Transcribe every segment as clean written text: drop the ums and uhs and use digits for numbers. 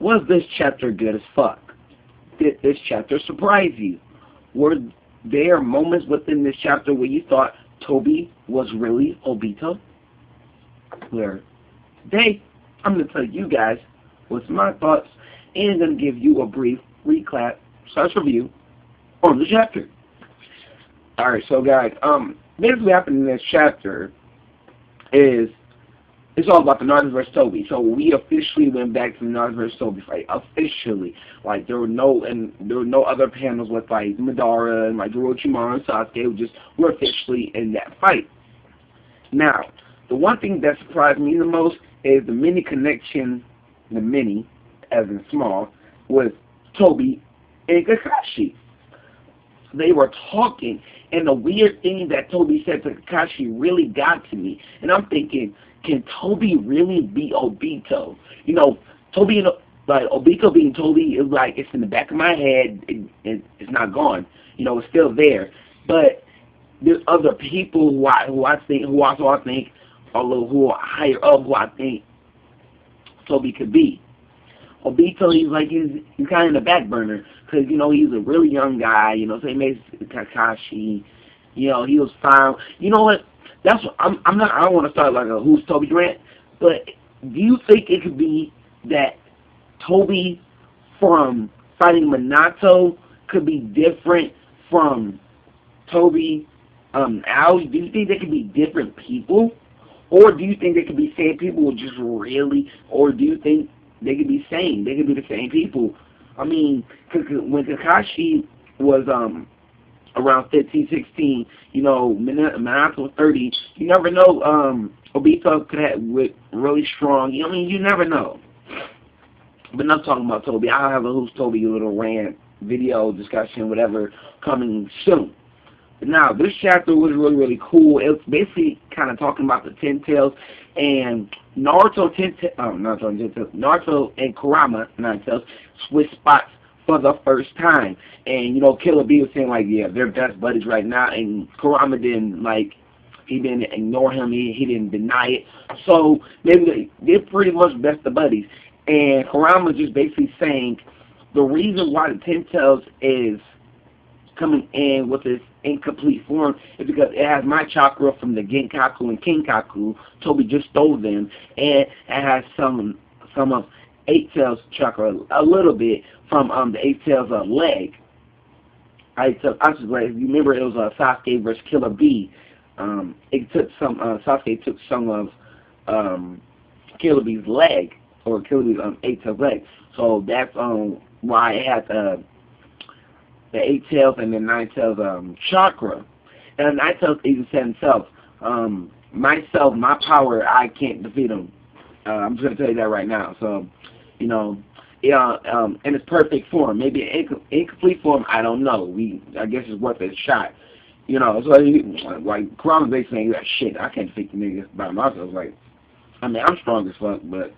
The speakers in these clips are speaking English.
Was this chapter good as fuck? Did this chapter surprise you? Were there moments within this chapter where you thought Tobi was really Obito? Where today, I'm going to tell you guys what's my thoughts and going to give you a brief recap/review on the chapter. Alright, so guys, basically what happened in this chapter is it's all about the Naruto vs. Tobi. So we officially went back to the Naruto vs. Tobi fight. Officially. Like there were no other panels with like Madara and like Orochimaru and Sasuke. We're officially in that fight. Now, the one thing that surprised me the most is the mini connection, the mini, as in small, with Tobi and Kakashi. They were talking, and the weird thing that Tobi said to Kakashi really got to me. And I'm thinking, can Tobi really be Obito? You know, Tobi and like Obito being Tobi is like it's in the back of my head. It's not gone. You know, it's still there. But there's other people who I think who are higher up who I think Tobi could be. Obito, he's kind of in the back burner because you know he's a really young guy. You know, so he made Kakashi. You know, he was fine. You know what? That's what I don't want to start like a who's Tobi rant, but do you think it could be that Tobi from fighting Minato could be different from Tobi Ao? Do you think they could be different people, or do you think they could be same people just really, or do you think they could be same? They could be the same people. I mean, when Kakashi was around 15, 16, you know, Minato was 30. You never know. Obito could have really strong. You know, I mean, you never know. But not talking about Tobi. I'll have a Who's Tobi little rant, video, discussion, whatever, coming soon. But now, this chapter was really, really cool. It was basically kind of talking about the Ten Tails and Naruto and Kurama, Nine Tails, switch spots for the first time. And, you know, Killer B was saying, like, yeah, they're best buddies right now. And Kurama he didn't ignore him. He didn't deny it. So, maybe they're pretty much best of buddies. And Kurama just basically saying the reason why the Ten Tails is coming in with this incomplete form is because it has my chakra from the Genkaku and Kinkaku. Tobi just stole them. And it has some of Eight Tails chakra, a little bit from the Eight Tails leg. I was like, you remember it was Sasuke versus Killer B. It took Sasuke took some of Killer B's leg, or Killer B's Eight Tails leg. So that's why it had the Eight Tails and the Nine Tails chakra. And the Nine Tails even said himself, myself, my power, I can't defeat him. I'm just gonna tell you that right now. So, you know, in its perfect form, maybe an incomplete form, I don't know. I guess it's worth a shot. You know, so like Kurama's basically saying that shit. I can't defeat the niggas by myself. Like, I mean, I'm strong as fuck, but.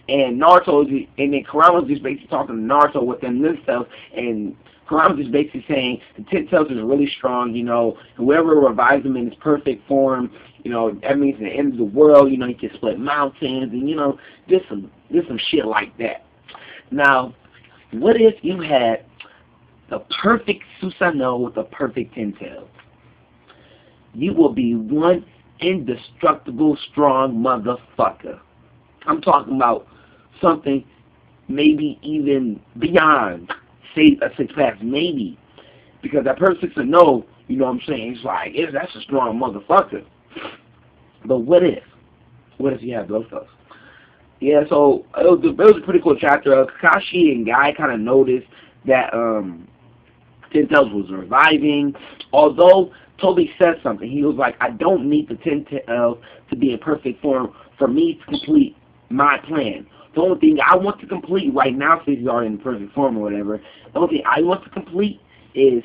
And Naruto, and then Kurama's just basically talking to Naruto within themselves, and Kurama's just basically saying the Ten Tails is really strong, you know, whoever revives him in his perfect form, you know, that means the end of the world, you know, he can split mountains, and, you know, just some shit like that. Now, what if you had the perfect Susanoo with the perfect Ten Tails? You will be one indestructible, strong motherfucker. I'm talking about something maybe even beyond, say, a six-pack, maybe. Because that perfect Susanoo, you know what I'm saying, it's like, that's a strong motherfucker. But what if? What if you have both those? Yeah, so it was a pretty cool chapter. Kakashi and Guy kind of noticed that Ten Tails was reviving. Although Tobi said something, he was like, I don't need the Ten Tails to be in perfect form for me to complete my plan. The only thing I want to complete right now, since you are in perfect form or whatever, the only thing I want to complete is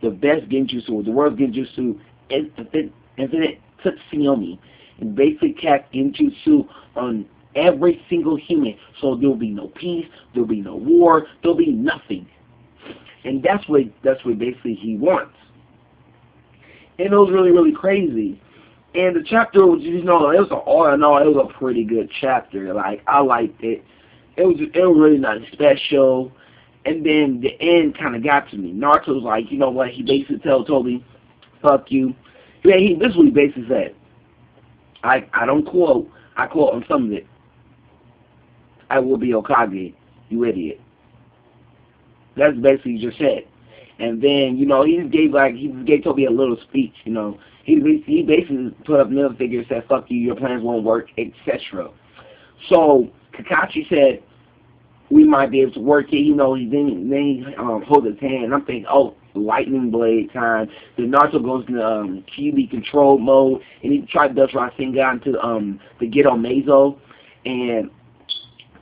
the best genjutsu, the world's genjutsu, Infinite Tsukuyomi, and basically cast genjutsu on every single human. So there'll be no peace, there'll be no war, there'll be nothing. And that's what basically he wants. And it was really, really crazy. And the chapter was, you know, all in all, it was a pretty good chapter. Like, I liked it. it was really not special. And then the end kind of got to me. Naruto's like, you know what? He basically tells Tobi, "Fuck you." Yeah, this is what he basically said. I don't quote. I quote on some of it. "I will be Hokage, you idiot." That's basically just said. And then, he just gave Tobi a little speech. He basically put up middle figure, said, "Fuck you, your plans won't work," etc. So Kakashi said, "We might be able to work it." Then he hold his hand. I'm thinking, oh, lightning blade time. Then Naruto goes into Kyuubi control mode, and he tried to Rasengan into the Gedo Meizo, and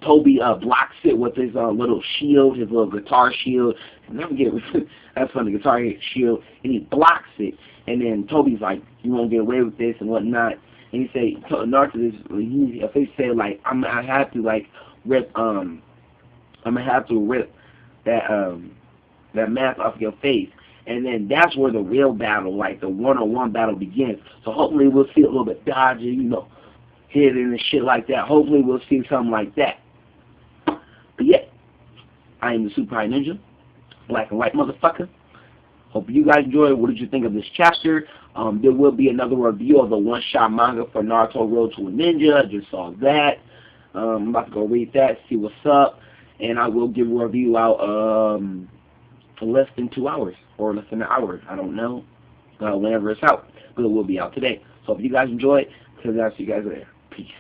Tobi blocks it with his little shield, his little guitar shield. And I'm getting that's funny, guitar shield, and he blocks it. And then Tobi's like, "You won't get away with this," and whatnot. And he say, Naruto, if he said like, I have to like rip I'm gonna have to rip that mask off your face. And then that's where the real battle, like the one-on-one battle, begins. So hopefully we'll see a little bit dodging, hitting and shit like that. Hopefully we'll see something like that. But yeah, I am the Super High Ninja, black and white motherfucker. Hope you guys enjoyed. What did you think of this chapter? There will be another review of the one-shot manga for Naruto Road to a Ninja. I just saw that. I'm about to go read that, see what's up. And I will give a review out for less than 2 hours, or less than an hour. I don't know. Whenever it's out. But it will be out today. So if you guys enjoy it, I'll see you guys later. Peace.